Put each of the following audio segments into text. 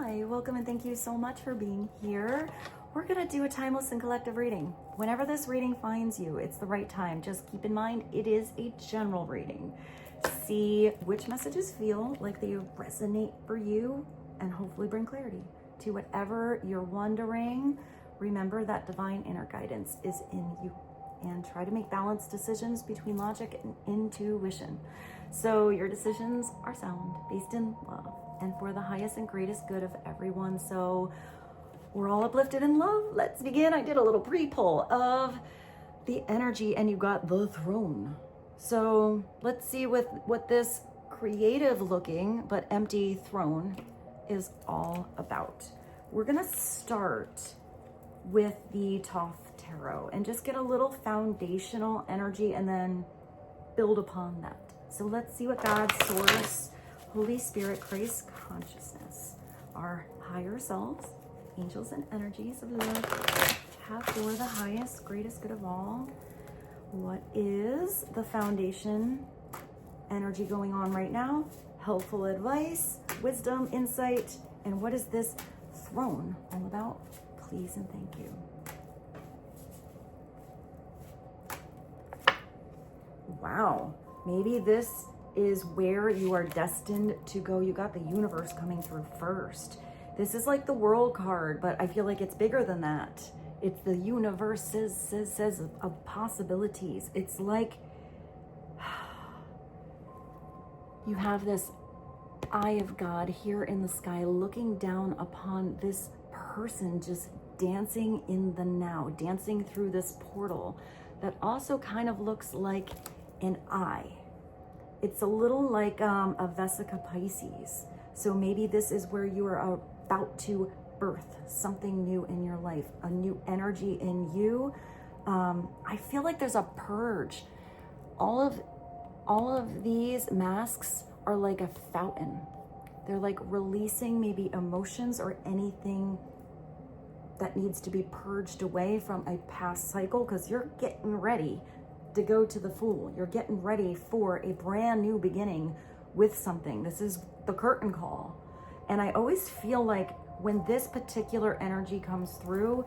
Hi, welcome and thank you so much for being here. We're gonna do a timeless and collective reading. Whenever this reading finds you, it's the right time. Just keep in mind, it is a general reading. See which messages feel like they resonate for you and hopefully bring clarity to whatever you're wondering. Remember that divine inner guidance is in you, and try to make balanced decisions between logic and intuition. So your decisions are sound, based in love, and for the highest and greatest good of everyone. So we're all uplifted in love. Let's begin. I did a little pre-pull of the energy and you got the throne. So let's see what this creative looking but empty throne is all about. We're gonna start with the Thoth Tarot and just get a little foundational energy and then build upon that. So let's see what God, Source, Holy Spirit, Christ consciousness, our higher selves, angels and energies of love have for the highest, greatest good of all. What is the foundation energy going on right now? Helpful advice, wisdom, insight, and what is this throne all about? Please and thank you. Wow, maybe this is where you are destined to go. You got the universe coming through first. This is like the world card, but I feel like it's bigger than that. It's the universe says of possibilities. It's like you have this eye of God here in the sky looking down upon this person just dancing in the now, dancing through this portal that also kind of looks like an eye. It's a little like a Vesica Pisces. So maybe this is where you are about to birth something new in your life, a new energy in you. I feel like there's a purge. All of these masks are like a fountain. They're like releasing maybe emotions or anything that needs to be purged away from a past cycle, because you're getting ready to go to the Fool. You're getting ready for a brand new beginning with something. This is the curtain call. And I always feel like when this particular energy comes through,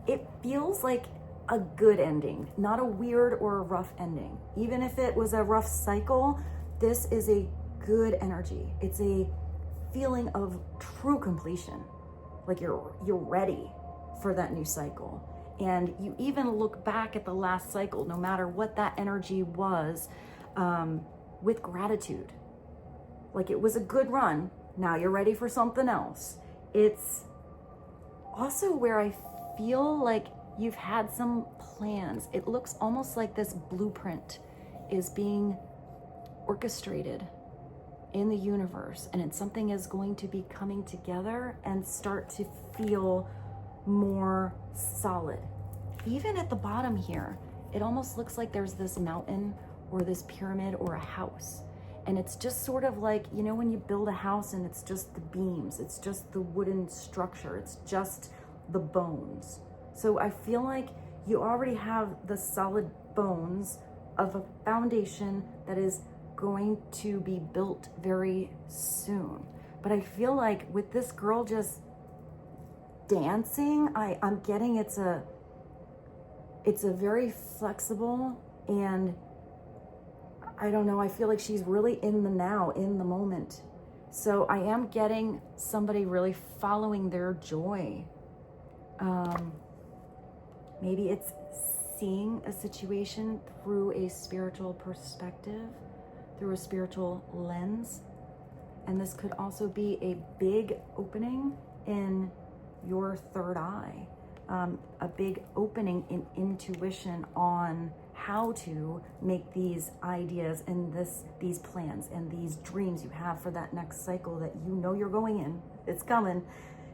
it feels like a good ending, not a weird or a rough ending. Even if it was a rough cycle, this is a good energy. It's a feeling of true completion. Like you're ready for that new cycle. And you even look back at the last cycle, no matter what that energy was, with gratitude. Like it was a good run. Now you're ready for something else. It's also where I feel like you've had some plans. It looks almost like this blueprint is being orchestrated in the universe, and something is going to be coming together and start to feel more solid. Even at the bottom here, it almost looks like there's this mountain or this pyramid or a house. And it's just sort of like, you know, when you build a house and it's just the beams, it's just the wooden structure, it's just the bones. So I feel like you already have the solid bones of a foundation that is going to be built very soon. But I feel like with this girl just dancing, I'm getting it's a very flexible, and I don't know, I feel like she's really in the now, in the moment. So I am getting somebody really following their joy. Maybe it's seeing a situation through a spiritual perspective, through a spiritual lens. And this could also be a big opening in your third eye, a big opening in intuition on how to make these ideas and these plans and these dreams you have for that next cycle that you know you're going in, it's coming,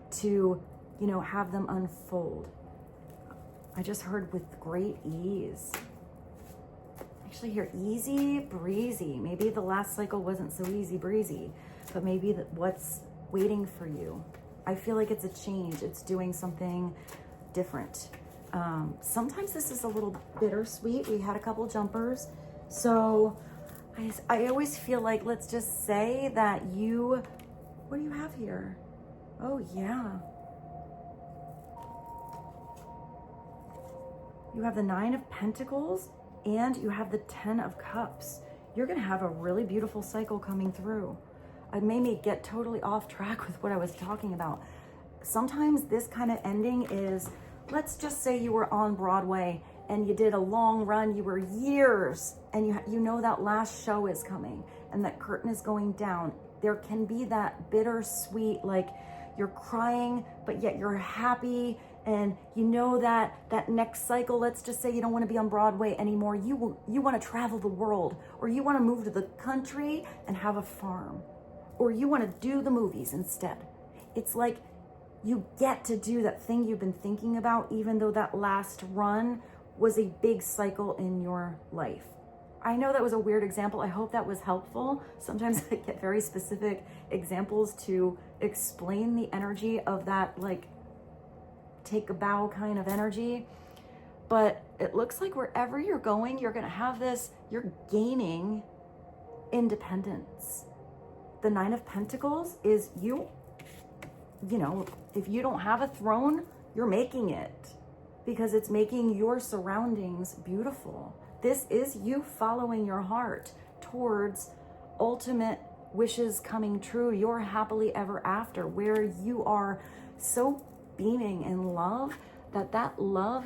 to, you know, have them unfold. I just heard with great ease. Actually here, easy breezy. Maybe the last cycle wasn't so easy breezy, but maybe what's waiting for you. I feel like it's a change. It's doing something different. Sometimes this is a little bittersweet. We had a couple jumpers. So I always feel like, let's just say that what do you have here? Oh, yeah. You have the 9 of Pentacles and you have the 10 of Cups. You're going to have a really beautiful cycle coming through. It made me get totally off track with what I was talking about. Sometimes this kind of ending is, let's just say you were on Broadway and you did a long run, you were years, and you know that last show is coming and that curtain is going down. There can be that bittersweet, like you're crying, but yet you're happy, and you know that next cycle, let's just say you don't want to be on Broadway anymore. You want to travel the world, or you want to move to the country and have a farm, or you want to do the movies instead. It's like you get to do that thing you've been thinking about, even though that last run was a big cycle in your life. I know that was a weird example. I hope that was helpful. Sometimes I get very specific examples to explain the energy of that, like, take a bow kind of energy. But it looks like wherever you're going, you're going to have this, you're gaining independence. The 9 of Pentacles is you know, if you don't have a throne, you're making it, because it's making your surroundings beautiful. This is you following your heart towards ultimate wishes coming true, your happily ever after, where you are so beaming in love that love,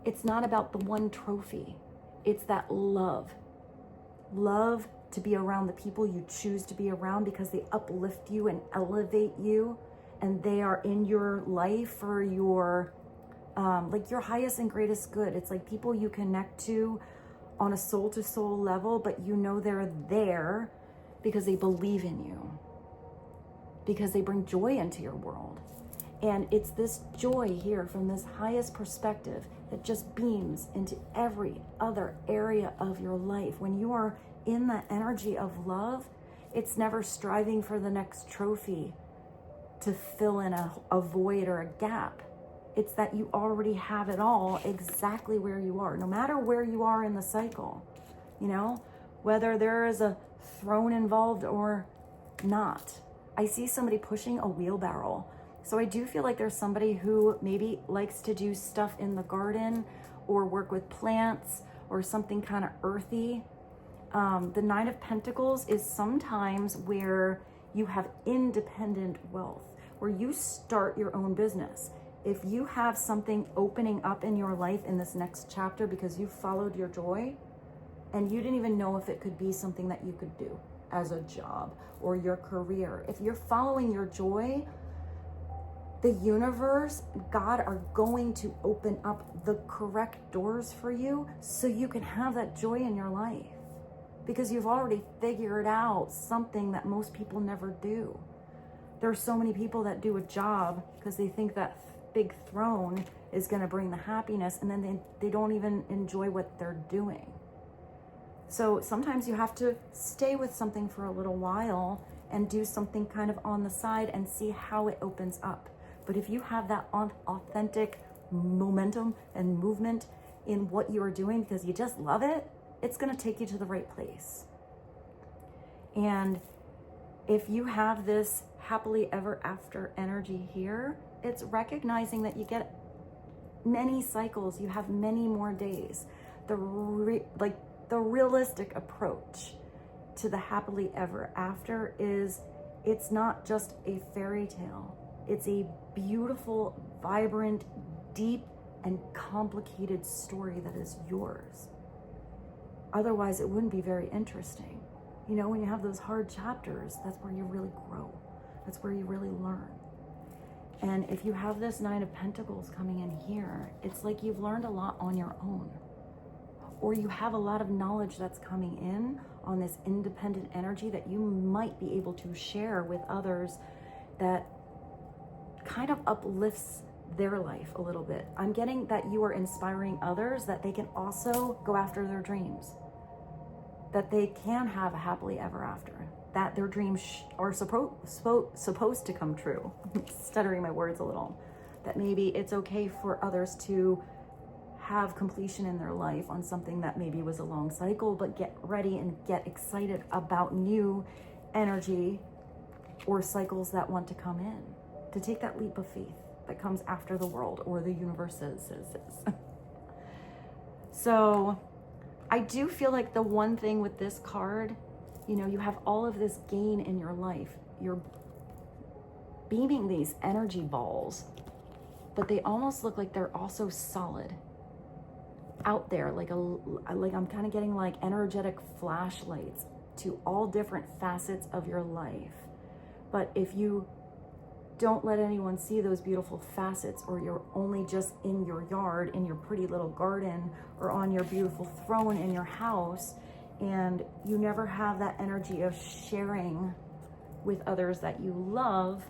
it's not about the one trophy. It's that love to be around the people you choose to be around, because they uplift you and elevate you, and they are in your life for your like your highest and greatest good. It's like people you connect to on a soul to soul level, but you know they're there because they believe in you, because they bring joy into your world. And it's this joy here from this highest perspective that just beams into every other area of your life. When you are in the energy of love, it's never striving for the next trophy to fill in a void or a gap. It's that you already have it all exactly where you are, no matter where you are in the cycle, you know, whether there is a throne involved or not. I see somebody pushing a wheelbarrow. So I do feel like there's somebody who maybe likes to do stuff in the garden or work with plants or something kind of earthy. The 9 of Pentacles is sometimes where you have independent wealth, where you start your own business. If you have something opening up in your life in this next chapter because you followed your joy and you didn't even know if it could be something that you could do as a job or your career, if you're following your joy, the universe, God, are going to open up the correct doors for you so you can have that joy in your life, because you've already figured out something that most people never do. There are so many people that do a job because they think that big throne is going to bring the happiness, and then they don't even enjoy what they're doing. So sometimes you have to stay with something for a little while and do something kind of on the side and see how it opens up. But if you have that authentic momentum and movement in what you are doing because you just love it, it's going to take you to the right place. And if you have this happily ever after energy here, it's recognizing that you get many cycles, you have many more days. The realistic approach to the happily ever after is, it's not just a fairy tale. It's a beautiful, vibrant, deep, and complicated story that is yours. Otherwise, it wouldn't be very interesting. You know, when you have those hard chapters, that's where you really grow. That's where you really learn. And if you have this 9 of Pentacles coming in here, it's like you've learned a lot on your own. Or you have a lot of knowledge that's coming in on this independent energy that you might be able to share with others, that kind of uplifts their life a little bit. I'm getting that you are inspiring others that they can also go after their dreams, that they can have a happily ever after, that their dreams are supposed to come true. Stuttering my words a little. That maybe it's okay for others to have completion in their life on something that maybe was a long cycle, but get ready and get excited about new energy or cycles that want to come in to take that leap of faith that comes after the world or the universe says. So I do feel like the one thing with this card, you know, you have all of this gain in your life. You're beaming these energy balls, but they almost look like they're also solid out there, like I'm kind of getting like energetic flashlights to all different facets of your life. But if you don't let anyone see those beautiful facets, or you're only just in your yard, in your pretty little garden, or on your beautiful throne in your house, and you never have that energy of sharing with others that you love,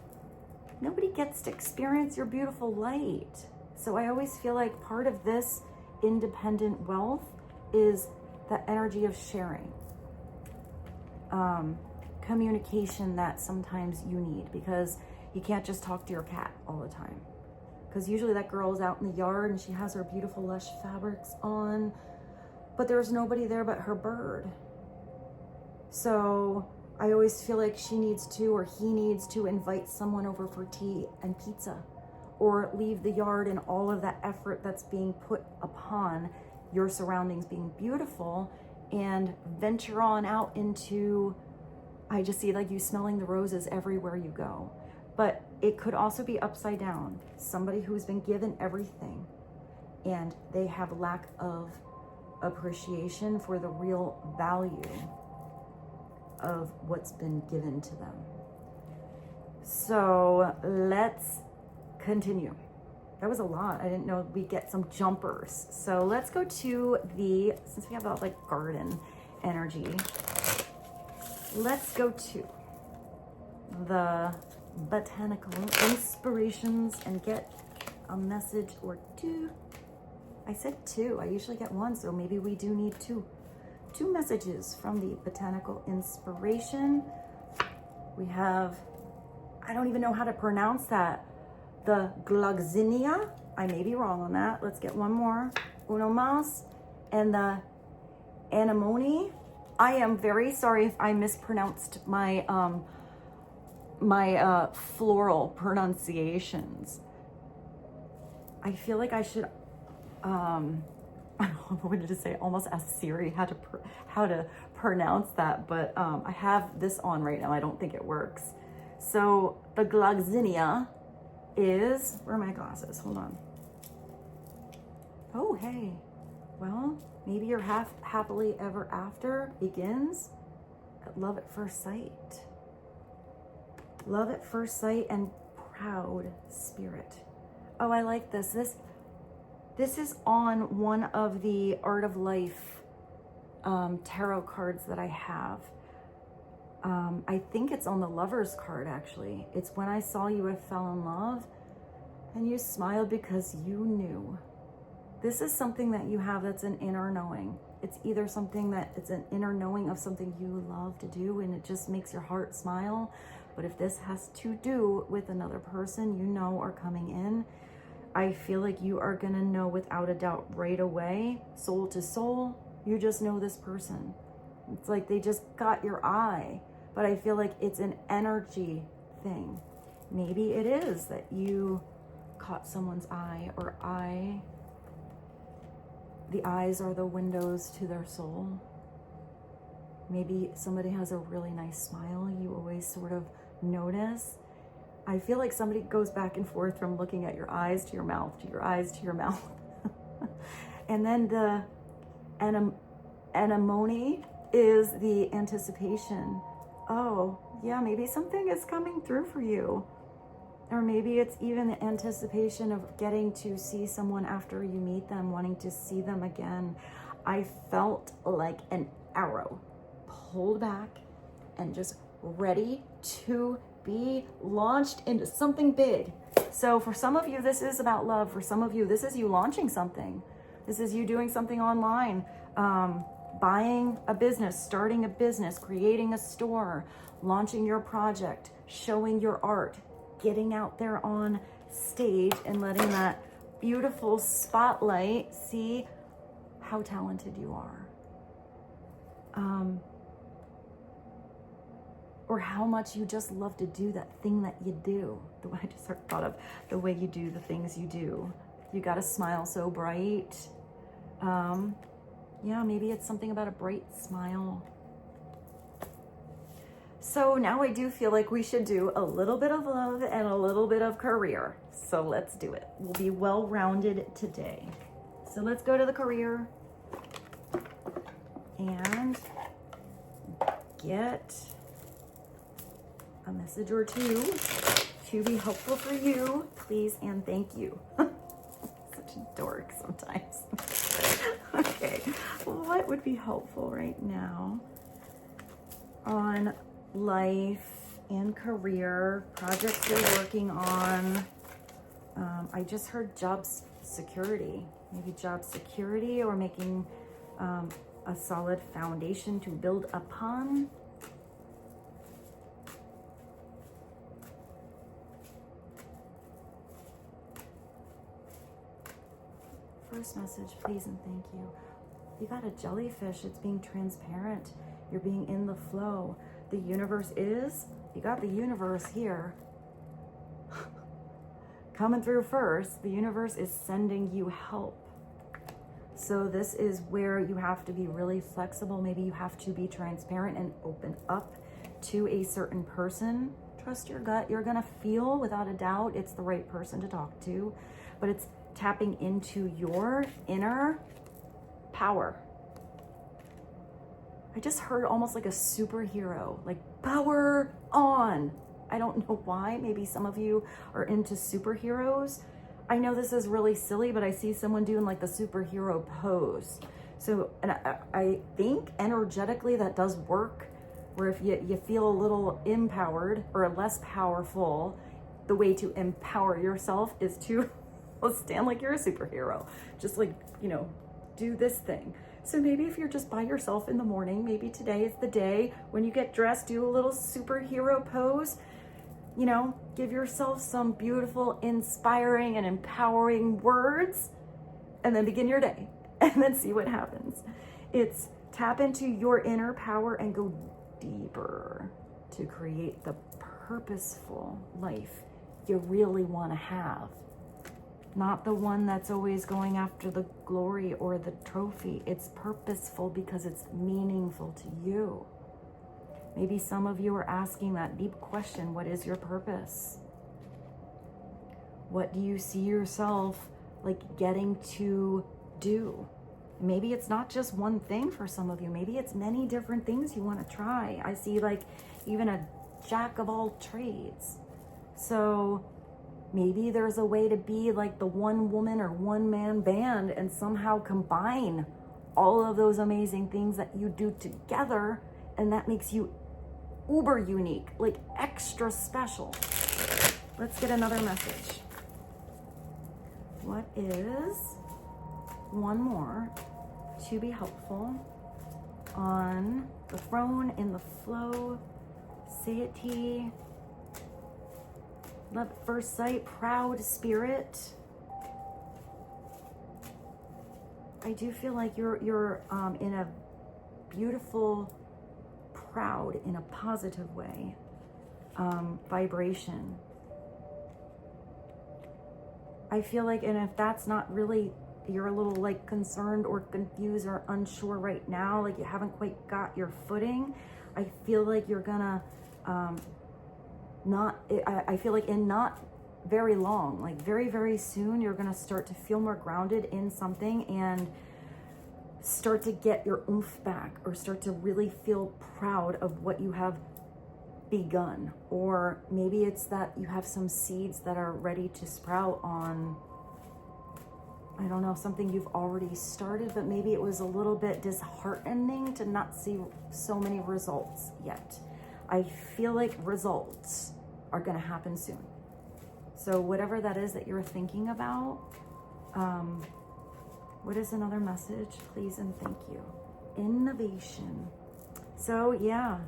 nobody gets to experience your beautiful light. So I always feel like part of this independent wealth is the energy of sharing, communication that sometimes you need, because you can't just talk to your cat all the time, because usually that girl is out in the yard and she has her beautiful lush fabrics on, but there's nobody there but her bird. So I always feel like she needs to, or he needs to, invite someone over for tea and pizza, or leave the yard and all of that effort that's being put upon your surroundings being beautiful, and venture on out into, I just see like you smelling the roses everywhere you go. But it could also be upside down. Somebody who's been given everything and they have lack of appreciation for the real value of what's been given to them. So let's continue. That was a lot. I didn't know we'd get some jumpers. So let's go to the, since we have that like garden energy, let's go to the botanical inspirations and get a message or two. I said two. I usually get one, so maybe we do need two messages from the botanical inspiration. We have, I don't even know how to pronounce that, the Glogzinia. I may be wrong on that. Let's get one more. Uno más. And the anemone. I am very sorry if I mispronounced my floral pronunciations. I feel like I should I wanted to say, almost ask Siri how to pronounce that, but I have this on right now. I don't think it works. So the Glogzinia is, where are my glasses? Hold on. Oh, hey. Well, maybe your happily ever after begins at love at first sight. Love at first sight and proud spirit. Oh, I like this. This is on one of the Art of Life tarot cards that I have. I think it's on the Lover's card, actually. It's when I saw you, I fell in love, and you smiled because you knew. This is something that you have that's an inner knowing. It's either something that it's an inner knowing of something you love to do and it just makes your heart smile. But if this has to do with another person you know are coming in, I feel like you are gonna know without a doubt right away, soul to soul, you just know this person. It's like they just got your eye, but I feel like it's an energy thing. Maybe it is that you caught someone's eye, or the eyes are the windows to their soul. Maybe somebody has a really nice smile you always sort of notice. I feel like somebody goes back and forth from looking at your eyes to your mouth, to your eyes to your mouth. And then the anemone is the anticipation. Oh, yeah, maybe something is coming through for you. Or maybe it's even the anticipation of getting to see someone after you meet them, wanting to see them again. I felt like an arrow pulled back and just ready to be launched into something big. So for some of you, this is about love. For some of you, this is you launching something. This is you doing something online, buying a business, starting a business, creating a store, launching your project, showing your art, getting out there on stage and letting that beautiful spotlight see how talented you are. or how much you just love to do that thing that you do. The way I just thought of the way you do the things you do. You got a smile so bright. Yeah, maybe it's something about a bright smile. So now I do feel like we should do a little bit of love and a little bit of career. So let's do it. We'll be well-rounded today. So let's go to the career and get a message or two to be helpful for you, please and thank you. Such a dork sometimes. Okay, what would be helpful right now on life and career, projects you're working on? I just heard job security, maybe job security, or making a solid foundation to build upon. First message, please and thank you. You got a jellyfish. It's being transparent. You're being in the flow. The universe is, you got the universe here. Coming through first, the universe is sending you help. So this is where you have to be really flexible. Maybe you have to be transparent and open up to a certain person. Trust your gut. You're going to feel without a doubt it's the right person to talk to, but it's tapping into your inner power. I just heard almost like a superhero, like power on. I don't know why. Maybe some of you are into superheroes. I know this is really silly, but I see someone doing like the superhero pose. So, and I think energetically that does work, where if you feel a little empowered or less powerful, the way to empower yourself is to stand like you're a superhero. Just like, you know, do this thing. So maybe if you're just by yourself in the morning, maybe today is the day when you get dressed, do a little superhero pose. You know, give yourself some beautiful, inspiring, and empowering words, and then begin your day, and then see what happens. It's tap into your inner power and go deeper to create the purposeful life you really want to have. Not the one that's always going after the glory or the trophy. It's purposeful because it's meaningful to you. Maybe some of you are asking that deep question, what is your purpose? What do you see yourself like getting to do? Maybe it's not just one thing for some of you. Maybe it's many different things you want to try. I see like even a jack of all trades. So maybe there's a way to be like the one woman or one man band and somehow combine all of those amazing things that you do together, and that makes you uber unique, like extra special. Let's get another message. What is one more to be helpful on the throne, in the flow? Say it, T. Love at first sight, proud spirit. I do feel like you're in a beautiful, proud in a positive way, vibration. I feel like, and if that's not really, you're a little like concerned or confused or unsure right now, like you haven't quite got your footing, I feel like you're gonna I feel like in not very long, like very, very soon, you're gonna start to feel more grounded in something and start to get your oomph back, or start to really feel proud of what you have begun. Or maybe it's that you have some seeds that are ready to sprout on, I don't know, something you've already started, but maybe it was a little bit disheartening to not see so many results yet. I feel like results are going to happen soon. So whatever that is that you're thinking about, what is another message? Please and thank you. Innovation. So yeah,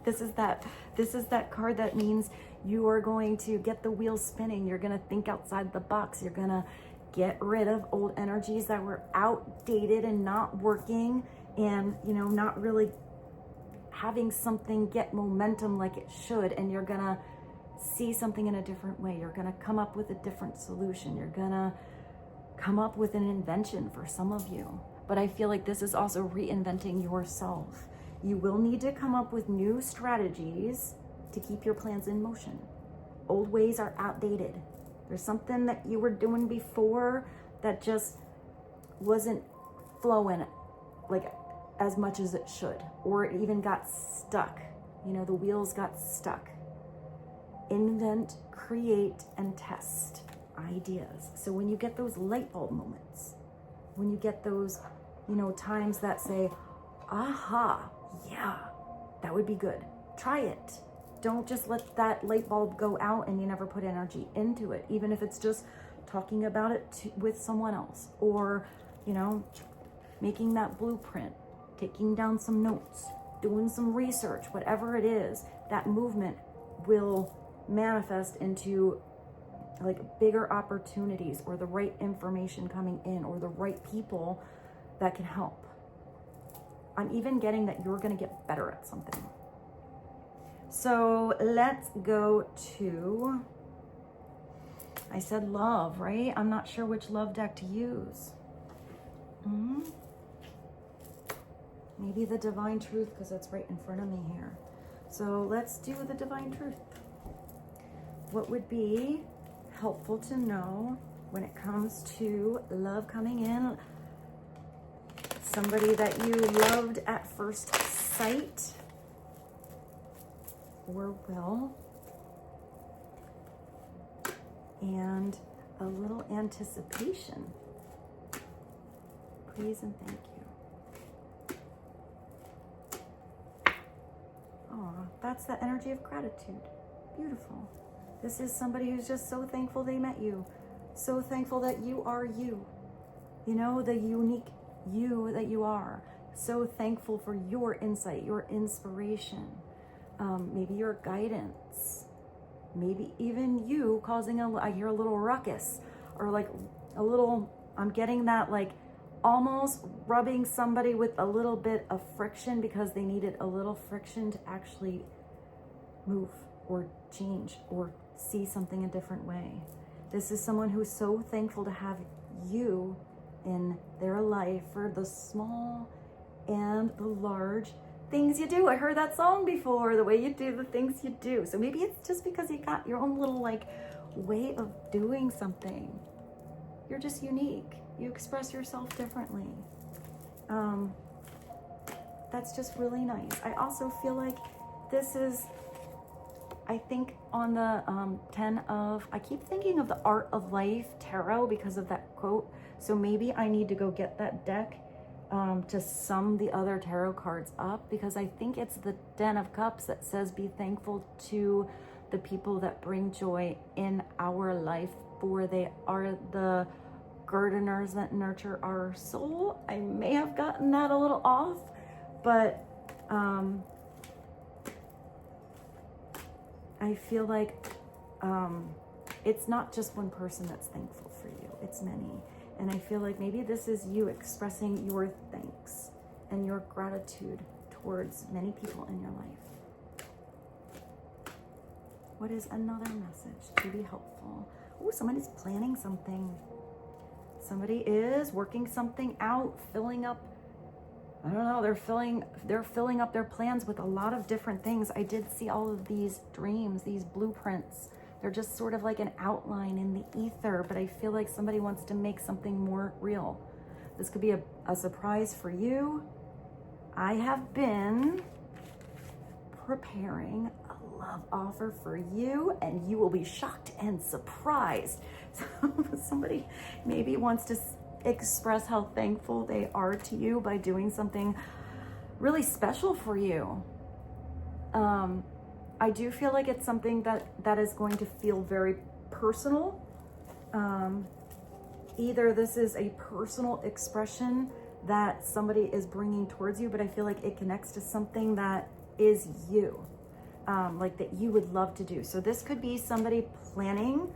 this is that card that means you are going to get the wheel spinning. You're going to think outside the box. You're going to get rid of old energies that were outdated and not working, and, you know, not really having something get momentum like it should, and you're gonna see something in a different way. You're gonna come up with a different solution. You're gonna come up with an invention for some of you. But I feel like this is also reinventing yourself. You will need to come up with new strategies to keep your plans in motion. Old ways are outdated. There's something that you were doing before that just wasn't flowing like as much as it should, or it even got stuck. You know, the wheels got stuck. Invent, create, and test ideas. So when you get those light bulb moments, when you get those, you know, times that say, aha, yeah, that would be good. Try it. Don't just let that light bulb go out and you never put energy into it, even if it's just talking about it with someone else, or, you know, making that blueprint, taking down some notes, doing some research, whatever it is. That movement will manifest into like bigger opportunities, or the right information coming in, or the right people that can help. I'm even getting that you're going to get better at something. So let's go to, I said love, right? I'm not sure which love deck to use. Maybe the divine truth, because it's right in front of me here. So let's do the divine truth. What would be helpful to know when it comes to love coming in? Somebody that you loved at first sight, or will, and a little anticipation. Please and thank you. Oh, that's the energy of gratitude. Beautiful. This is somebody who's just so thankful they met you. So thankful that you are you. You know, the unique you that you are. So thankful for your insight, your inspiration, maybe your guidance, maybe even you causing I hear a little ruckus, or like a little, I'm getting that like almost rubbing somebody with a little bit of friction, because they needed a little friction to actually move or change or see something a different way. This is someone who's so thankful to have you in their life for the small and the large things you do. I heard that song before, the way you do the things you do. So maybe it's just because you got your own little like way of doing something. You're just unique. You express yourself differently. That's just really nice. I also feel like this is, I think on the 10 of, I keep thinking of the Art of Life Tarot because of that quote. So maybe I need to go get that deck to sum the other tarot cards up, because I think it's the 10 of Cups that says, be thankful to the people that bring joy in our life, for they are the gardeners that nurture our soul. I may have gotten that a little off, but I feel like it's not just one person that's thankful for you, it's many. And I feel like maybe this is you expressing your thanks and your gratitude towards many people in your life. What is another message to be helpful? Oh, somebody's planning something. Somebody is working something out, filling up, I don't know, they're filling up their plans with a lot of different things. I did see all of these dreams, these blueprints. They're just sort of like an outline in the ether, but I feel like somebody wants to make something more real. This could be a surprise for you. I have been preparing a love offer for you, and you will be shocked and surprised. Somebody maybe wants to express how thankful they are to you by doing something really special for you. I do feel like it's something that is going to feel very personal. Either this is a personal expression that somebody is bringing towards you, but I feel like it connects to something that is you, like that you would love to do. So this could be somebody planning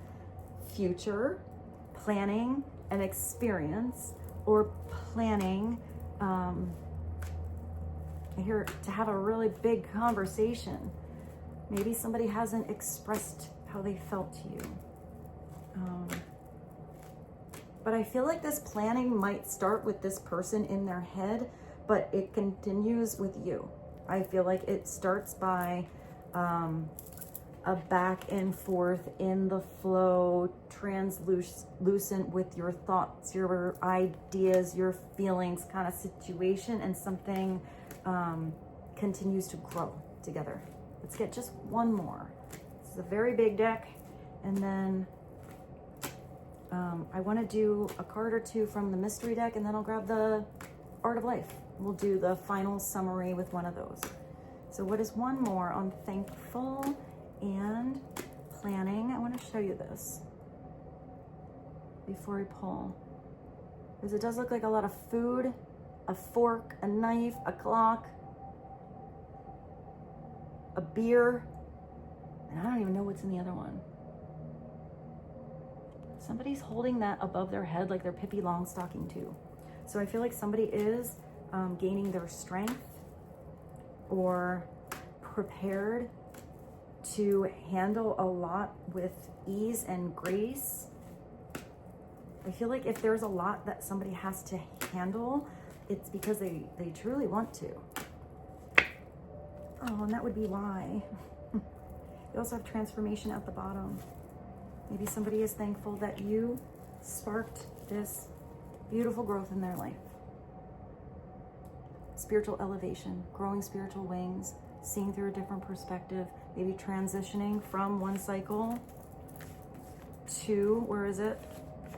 future, planning an experience, or planning I hear to have a really big conversation. Maybe somebody hasn't expressed how they felt to you. But I feel like this planning might start with this person in their head, but it continues with you. I feel like it starts by a back and forth in the flow, translucent with your thoughts, your ideas, your feelings kind of situation, and something continues to grow together. Let's get just one more. This is a very big deck, and then I want to do a card or two from the mystery deck, and then I'll grab the Art of Life. We'll do the final summary with one of those. So what is one more on thankful and planning? I want to show you this before we pull, because it does look like a lot of food, a fork, a knife, a clock, a beer, and I don't even know what's in the other one. Somebody's holding that above their head like they're Pippi Longstocking too. So I feel like somebody is gaining their strength or prepared to handle a lot with ease and grace. I feel like if there's a lot that somebody has to handle, it's because they truly want to. Oh, and that would be why. You also have transformation at the bottom. Maybe somebody is thankful that you sparked this beautiful growth in their life. Spiritual elevation, growing spiritual wings, seeing through a different perspective, maybe transitioning from one cycle to, where is it?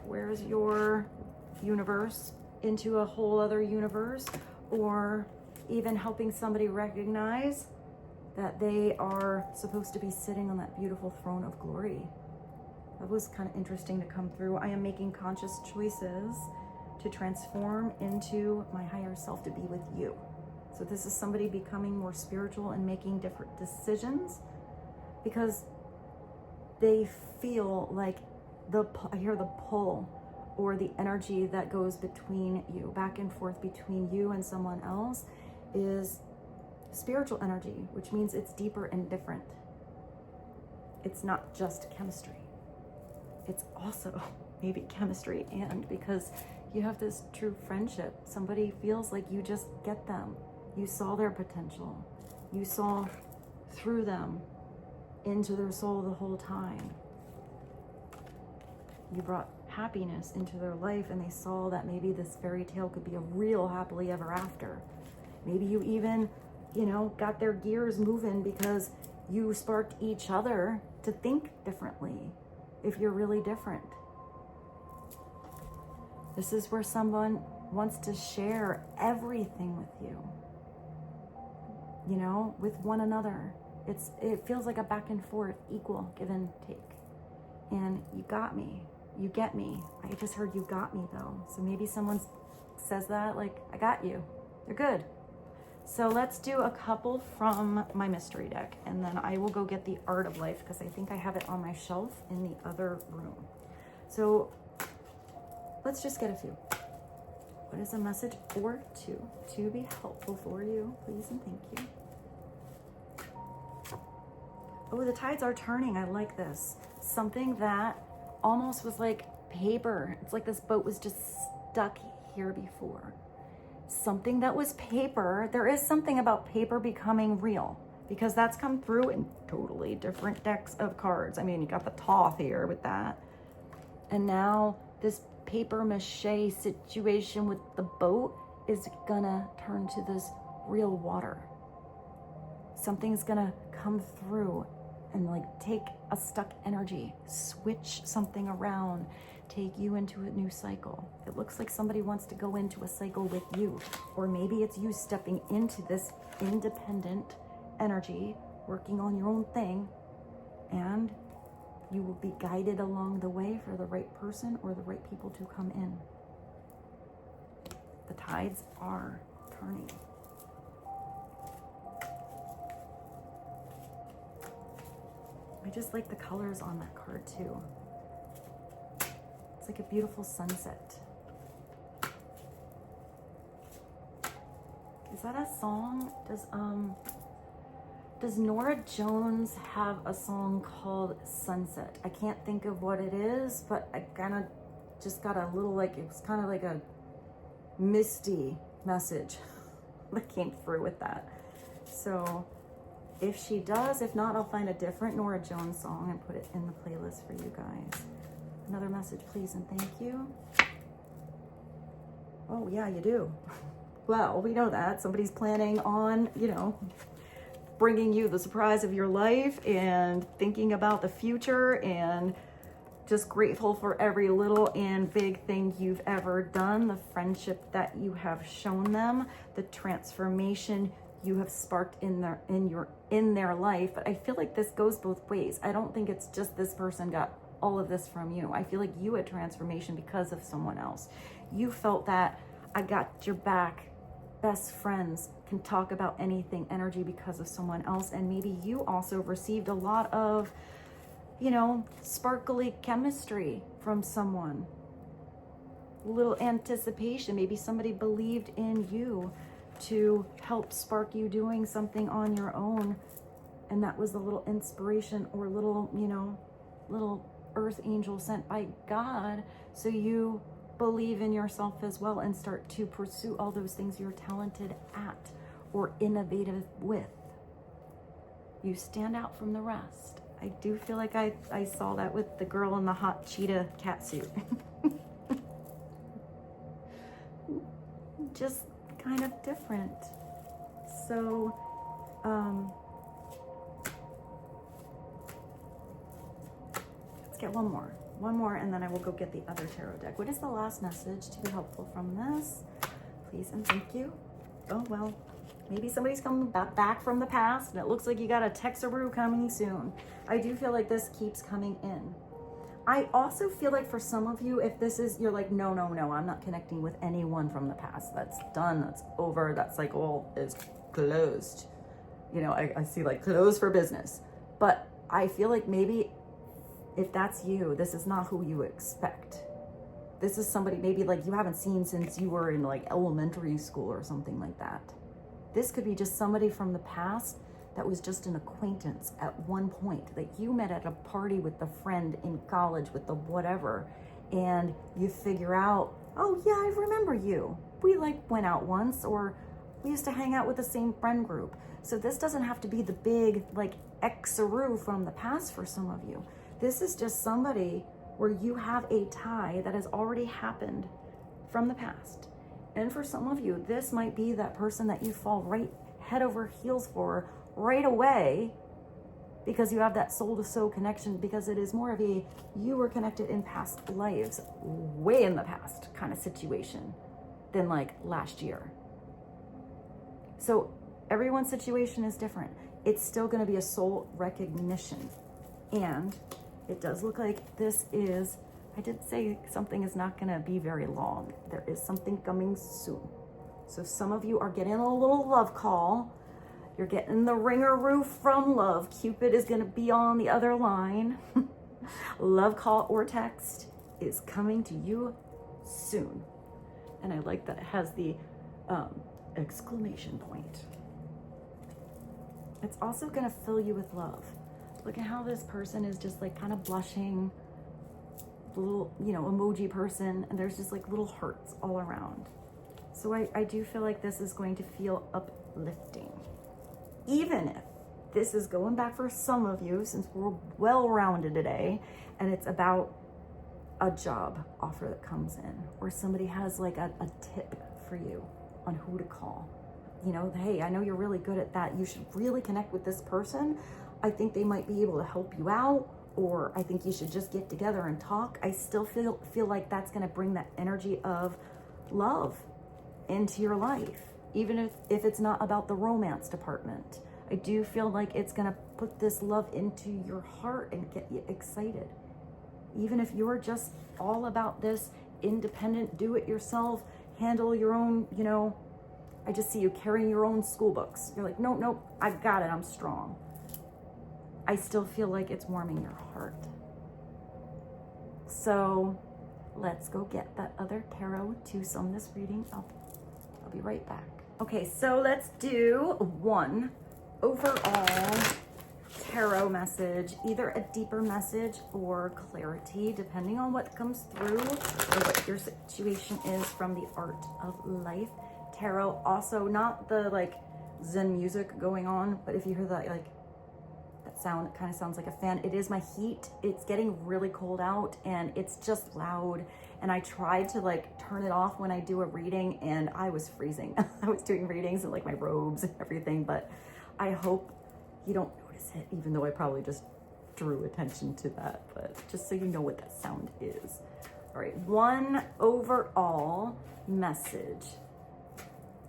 Where's your universe? Into a whole other universe, or even helping somebody recognize that they are supposed to be sitting on that beautiful throne of glory. That was kind of interesting to come through. I am making conscious choices to transform into my higher self to be with you. So this is somebody becoming more spiritual and making different decisions because they feel like I hear the pull or the energy that goes between you, back and forth between you and someone else, is spiritual energy, which means it's deeper and different. It's not just chemistry. It's also maybe chemistry, and because you have this true friendship, somebody feels like you just get them. You saw their potential. You saw through them into their soul the whole time. You brought happiness into their life, and they saw that maybe this fairy tale could be a real happily ever after. Maybe you even, got their gears moving because you sparked each other to think differently if you're really different. This is where someone wants to share everything with you, with one another. It feels like a back and forth, equal give and take. And you got me. You get me. I just heard you got me though. So maybe someone says that, like, I got you. They're good. So let's do a couple from my mystery deck, and then I will go get the Art of Life because I think I have it on my shelf in the other room. So let's just get a few. What is a message or two to be helpful for you, please and thank you. Oh, the tides are turning. I like this. Something that almost was like paper. It's like this boat was just stuck here before. Something that was paper. There is something about paper becoming real because that's come through in totally different decks of cards. I mean, you got the Toth here with that. And now this paper mache situation with the boat is gonna turn to this real water. Something's gonna come through and like take a stuck energy, switch something around, take you into a new cycle. It looks like somebody wants to go into a cycle with you, or maybe it's you stepping into this independent energy, working on your own thing, and you will be guided along the way for the right person or the right people to come in. The tides are turning. I just like the colors on that card too. It's like a beautiful sunset. Is that a song? Does Norah Jones have a song called Sunset? I can't think of what it is, but I kind of just got a little, like, it was kind of like a misty message that came through with that. So if she does, if not, I'll find a different Norah Jones song and put it in the playlist for you guys. Another message, please, and thank you. Oh, yeah, you do. Well, we know that. Somebody's planning on, you know, bringing you the surprise of your life and thinking about the future and just grateful for every little and big thing you've ever done, the friendship that you have shown them, the transformation you have sparked in their life. But I feel like this goes both ways. I don't think it's just this person got all of this from you. I feel like you had transformation because of someone else. You felt that I got your back, best friends can talk about anything energy because of someone else. And maybe you also received a lot of, you know, sparkly chemistry from someone. A little anticipation. Maybe somebody believed in you to help spark you doing something on your own. And that was a little inspiration or little, you know, little earth angel sent by God. So you believe in yourself as well and start to pursue all those things you're talented at or innovative with. You stand out from the rest. I do feel like I saw that with the girl in the hot cheetah catsuit. Just kind of different. So, let's get one more, and then I will go get the other tarot deck. What is the last message to be helpful from this? Please and thank you. Oh, well, maybe somebody's coming back from the past, and it looks like you got a Texaroo coming soon. I do feel like this keeps coming in. I also feel like for some of you, if this is, you're like, no, I'm not connecting with anyone from the past. That's done, that's over, that cycle is closed. You know, I see like closed for business. But I feel like maybe if that's you, this is not who you expect. This is somebody maybe like you haven't seen since you were in like elementary school or something like that. This could be just somebody from the past that was just an acquaintance at one point that you met at a party with the friend in college with the whatever, and you figure out, oh yeah, I remember you. We like went out once, or we used to hang out with the same friend group. So this doesn't have to be the big like exaroo from the past for some of you. This is just somebody where you have a tie that has already happened from the past. And for some of you, this might be that person that you fall right head over heels for right away because you have that soul to soul connection, because it is more of a you were connected in past lives, way in the past kind of situation than like last year. So everyone's situation is different. It's still going to be a soul recognition. And it does look like this is, I did say something is not going to be very long. There is something coming soon. So some of you are getting a little love call. You're getting the ringaroo from love. Cupid is going to be on the other line. Love call or text is coming to you soon. And I like that it has the exclamation point. It's also going to fill you with love. Look at how this person is just like kind of blushing, little, you know, emoji person, and there's just like little hearts all around. So I do feel like this is going to feel uplifting. Even if this is going back for some of you, since we're well-rounded today, and it's about a job offer that comes in, or somebody has like a tip for you on who to call. You know, hey, I know you're really good at that. You should really connect with this person. I think they might be able to help you out, or I think you should just get together and talk. I still feel like that's going to bring that energy of love into your life, even if it's not about the romance department. I do feel like it's going to put this love into your heart and get you excited. Even if you're just all about this independent, do it yourself, handle your own, you know, I just see you carrying your own school books. You're like, nope, I've got it, I'm strong. I still feel like it's warming your heart. So let's go get that other tarot to sum this reading up. I'll be right back. Okay, so let's do one overall tarot message, either a deeper message or clarity, depending on what comes through or what your situation is from the Art of Life Tarot. Also, not the like Zen music going on, but if you hear that, like that sound, it kind of sounds like a fan. It is my heat. It's getting really cold out and it's just loud. And I tried to like turn it off when I do a reading and I was freezing. I was doing readings in like my robes and everything, but I hope you don't notice it, even though I probably just drew attention to that, but just so you know what that sound is. All right, one overall message,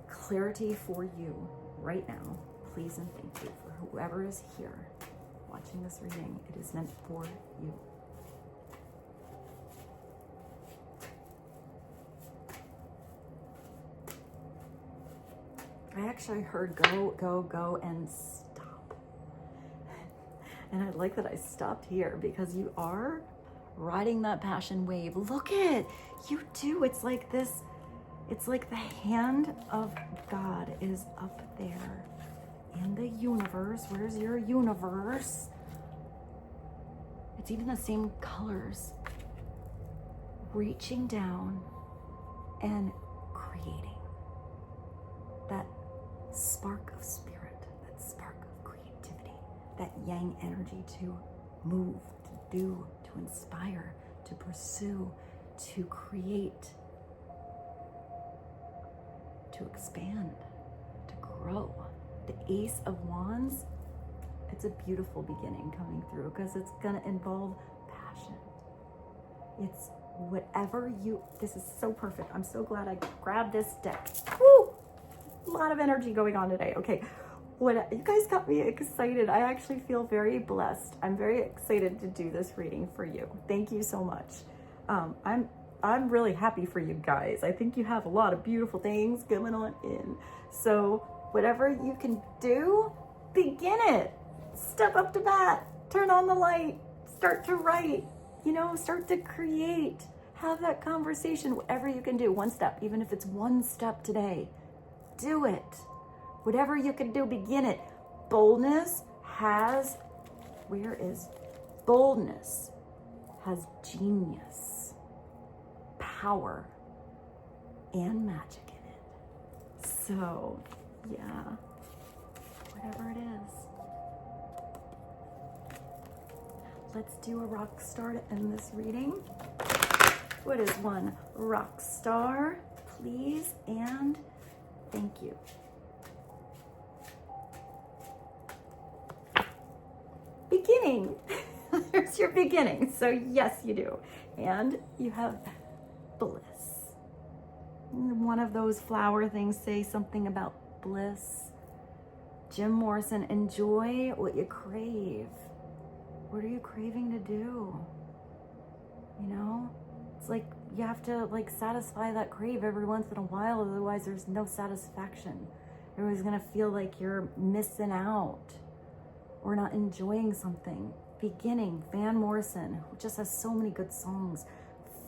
clarity for you right now, please and thank you for whoever is here watching this reading. It is meant for you. I actually heard go, go, go, and stop. And I like that I stopped here because you are riding that passion wave. Look at you do. It's like this. It's like the hand of God is up there in the universe. Where's your universe? It's even the same colors. Reaching down and creating that spark of spirit, that spark of creativity, that yang energy to move, to do, to inspire, to pursue, to create, to expand, to grow. The Ace of Wands, it's a beautiful beginning coming through because it's going to involve passion. It's whatever you, this is so perfect. I'm so glad I grabbed this deck. Woo! A lot of energy going on today. Okay, what you guys got me excited. I actually feel very blessed. I'm very excited to do this reading for you. Thank you so much. I'm really happy for you guys. I think you have a lot of beautiful things going on in. So whatever you can do, begin it. Step up to bat. Turn on the light. Start to write. You know, start to create. Have that conversation. Whatever you can do, one step, even if it's one step today. Do it. Whatever you can do, begin it. Boldness has, where is boldness? Has genius, power, and magic in it. So, yeah, whatever it is. Let's do a rock star to end this reading. What is one rock star, please, and thank you. Beginning. There's your beginning. So yes, you do. And you have bliss. One of those flower things say something about bliss. Jim Morrison, enjoy what you crave. What are you craving to do? You know? It's like you have to like satisfy that crave every once in a while, otherwise there's no satisfaction. You're always gonna feel like you're missing out or not enjoying something. Beginning, Van Morrison, who just has so many good songs.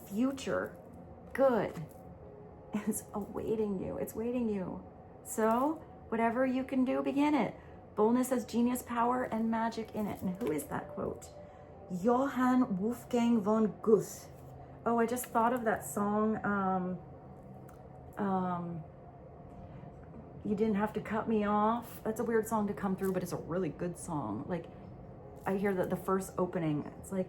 Future, good, is awaiting you. It's waiting you. So whatever you can do, begin it. Boldness has genius, power, and magic in it. And who is that quote? Johann Wolfgang von Goethe. Oh, I just thought of that song. You didn't have to cut me off. That's a weird song to come through, but it's a really good song. Like, I hear that the first opening, it's like,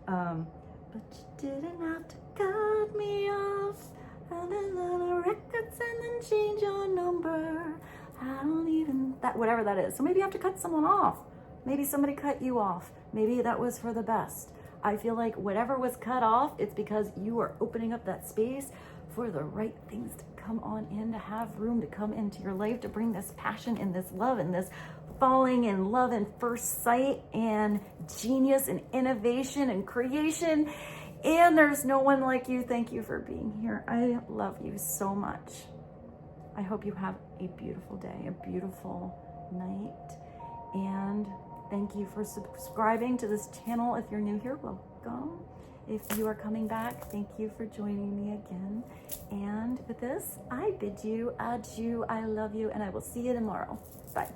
but you didn't have to cut me off. The records and then change your number. I don't even, that, whatever that is. So maybe you have to cut someone off. Maybe somebody cut you off. Maybe that was for the best. I feel like whatever was cut off, it's because you are opening up that space for the right things to come on in, to have room to come into your life, to bring this passion and this love and this falling in love and first sight and genius and innovation and creation. And there's no one like you. Thank you for being here. I love you so much. I hope you have a beautiful day, a beautiful night. And thank you for subscribing to this channel. If you're new here, welcome. If you are coming back, thank you for joining me again. And with this, I bid you adieu. I love you, and I will see you tomorrow. Bye.